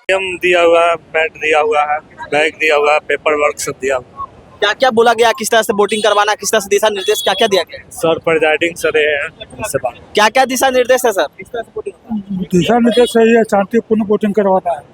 दिया हुआ है, पैड दिया हुआ है, बैग दिया हुआ है, पेपर वर्क सब दिया हुआ है। क्या क्या बोला गया, किस तरह से वोटिंग करवाना, किस तरह से दिशा निर्देश क्या क्या दिया गया? सर प्रिजाइडिंग सर हैं, उनसे बात। क्या क्या दिशा निर्देश है सर, किस तरह से वोटिंग? दिशा निर्देश सही है, शांतिपूर्ण वोटिंग करवाना है।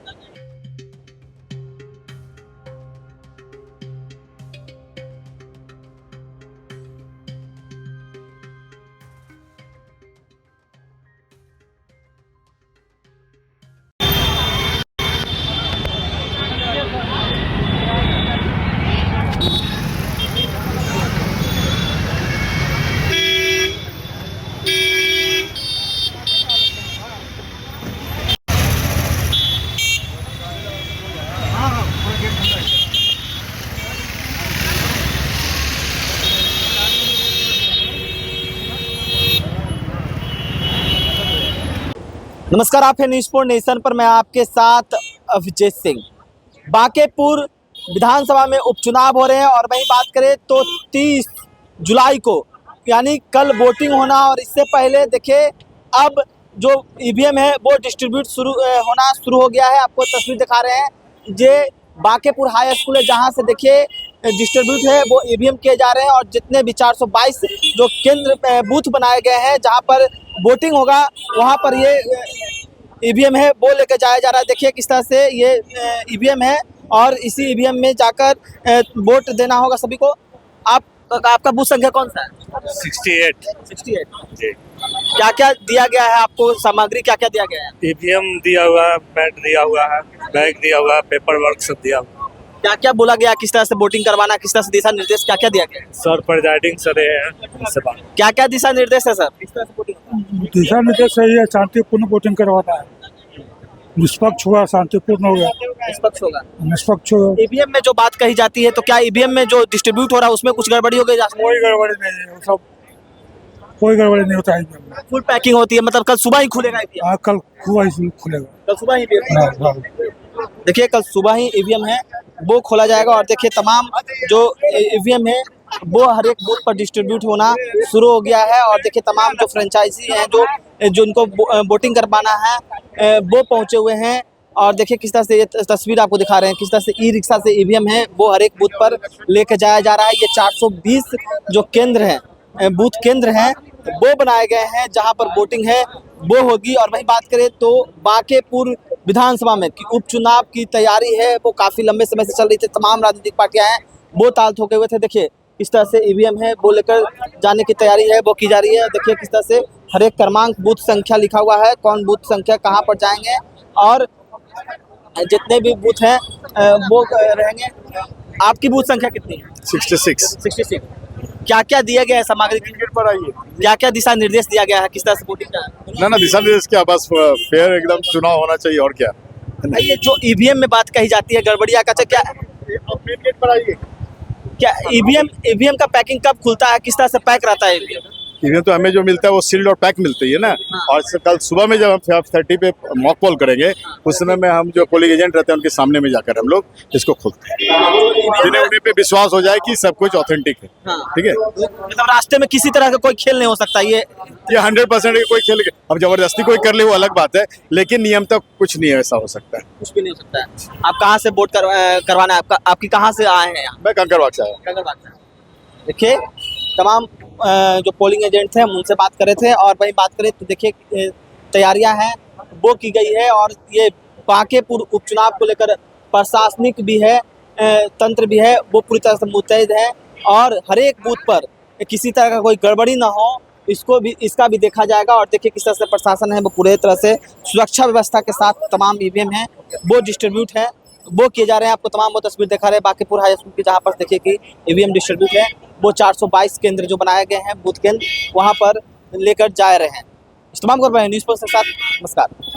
नमस्कार, आप है न्यूज़ नेशन पर, मैं आपके साथ अभिजीत सिंह। बांकेपुर विधानसभा में उपचुनाव हो रहे हैं और वहीं बात करें तो 30 जुलाई को यानी कल वोटिंग होना, और इससे पहले देखिए अब जो ईवीएम है वो डिस्ट्रीब्यूट होना शुरू हो गया है। आपको तस्वीर दिखा रहे हैं, ये बांकेपुर हाई स्कूल है जहां से देखिए डिस्ट्रीब्यूट है वो ईवीएम किए जा रहे हैं, और जितने भी 422 जो केंद्र बूथ बनाए गए हैं जहां पर वोटिंग होगा वहां पर ये ईवीएम है वो लेकर जाया जा रहा है। देखिए किस तरह से ये ईवीएम है और इसी ईवीएम में जाकर वोट देना होगा सभी को। आपका बूथ संख्या कौन सा है? 68 जी। क्या क्या दिया गया है आपको, सामग्री क्या क्या दिया गया है? ईवीएम दिया हुआ है, पैड दिया हुआ है, बैग दिया हुआ है, पेपर वर्क सब दिया हुआ है। क्या क्या बोला गया, किस तरह से वोटिंग करवाना, किस तरह से दिशा निर्देश क्या क्या दिया गया? सर प्रिजाइडिंग सर हैं, उनसे बात। क्या क्या दिशा निर्देश है सर, किस तरह से वोटिंग? दिशा निर्देश सही है, शांतिपूर्ण वोटिंग करवाना है। निष्पक्ष हुआ, शांतिपूर्ण हो गया, निष्पक्ष होगा। निष्पक्ष हो। ईवीएम में जो बात कही जाती है, तो क्या ईवीएम में जो डिस्ट्रीब्यूट हो रहा है उसमें कुछ गड़बड़ी हो गई? कोई गड़बड़ी नहीं है, सब कोई गड़बड़ी नहीं होता है। फुल पैकिंग होती है, मतलब कल सुबह ही खुलेगा ईवीएम? कल हुआ ही खुलेगा, कल सुबह ही ईवीएम। देखिए कल सुबह ही ईवीएम है वो खोला जाएगा, और देखिए तमाम जो ईवीएम है वो हर एक बूथ पर डिस्ट्रीब्यूट होना शुरू हो गया है। और देखिए तमाम जो फ्रेंचाइजी हैं जो उनको वोटिंग करवाना है वो पहुंचे हुए हैं। और देखिए किस तरह से ये तस्वीर आपको दिखा रहे हैं, किस तरह से ई रिक्शा से ईवीएम है वो हर एक बूथ पर लेकर जाया जा रहा है। ये 420 जो केंद्र हैं, बूथ केंद्र हैं वो बनाए गए हैं जहां पर वोटिंग है वो होगी। और वहीं बात करें तो बांकेपुर विधानसभा में की उपचुनाव की तैयारी है वो काफ़ी लंबे समय से चल रही थी। तमाम राजनीतिक पार्टियां हैं वो ताल ठोके हुए थे। देखिए किस तरह से ईवीएम है वो लेकर जाने की तैयारी है वो की जा रही है। देखिए किस तरह से हर एक क्रमांक, बूथ संख्या लिखा हुआ है, कौन बूथ संख्या कहाँ पर जाएंगे, और जितने भी बूथ हैं वो रहेंगे। आपकी बूथ संख्या कितनी है? 66। क्या क्या दिया गया है सामग्री पर? आइए, क्या क्या दिशा निर्देश दिया गया है, किस तरह से वोटिंग का? ना दिशा निर्देश क्या, बस फेयर एकदम चुनाव होना चाहिए और क्या। ये जो ईवीएम में बात कही जाती है गड़बड़िया का, क्या मेन गेट पर आइए। क्या ईवीएम का पैकिंग कब खुलता है, किस तरह से पैक रहता है ईवीएम? इवेंट तो हमें जो मिलता है वो सील्ड और पैक मिलती है ना। और कल सुबह में जब हम 5:30 पे मॉक पोल करेंगे उस समय में हम जो पोलिंग एजेंट रहते हैं उनके सामने में जाकर हम लोग इसको खोलते हैं, जिन्हें उन्हें पे विश्वास हो जाए कि सब कुछ ऑथेंटिक है। ठीक है, मतलब रास्ते में किसी तरह का कोई खेल नहीं हो सकता। ये 100% कोई खेल, अब जबरदस्ती कोई कर ले वो अलग बात है, लेकिन नियम तक कुछ नहीं ऐसा हो सकता है। कुछ भी नहीं हो सकता है। आप कहाँ से वोट करवाना है, आपकी कहाँ से आए हैं? मैं कंकरबाग से आया। देखिए तमाम जो पोलिंग एजेंट थे हम उनसे बात कर रहे थे, और वहीं बात करें तो देखिए तैयारियां हैं वो की गई है। और ये बांकेपुर उपचुनाव को लेकर प्रशासनिक भी है, तंत्र भी है वो पूरी तरह से मुस्तैद है, और हर एक बूथ पर किसी तरह का कोई गड़बड़ी ना हो इसका भी देखा जाएगा। और देखिए किस तरह से प्रशासन है वो पूरे तरह से सुरक्षा व्यवस्था के साथ तमाम ईवीएम है वो डिस्ट्रीब्यूट है वो किए जा रहे हैं। आपको तमाम वो तस्वीर दिखा रहे हैं बांकेपुर हाई स्कूल की, जहाँ पर देखिए कि ईवीएम डिस्ट्रीब्यूट है वो 422 केंद्र जो बनाए गए हैं बूथ केंद्र वहाँ पर लेकर जा रहे हैं। इस तमाम कर रहे हैं न्यूज़ पोस्ट के साथ। नमस्कार।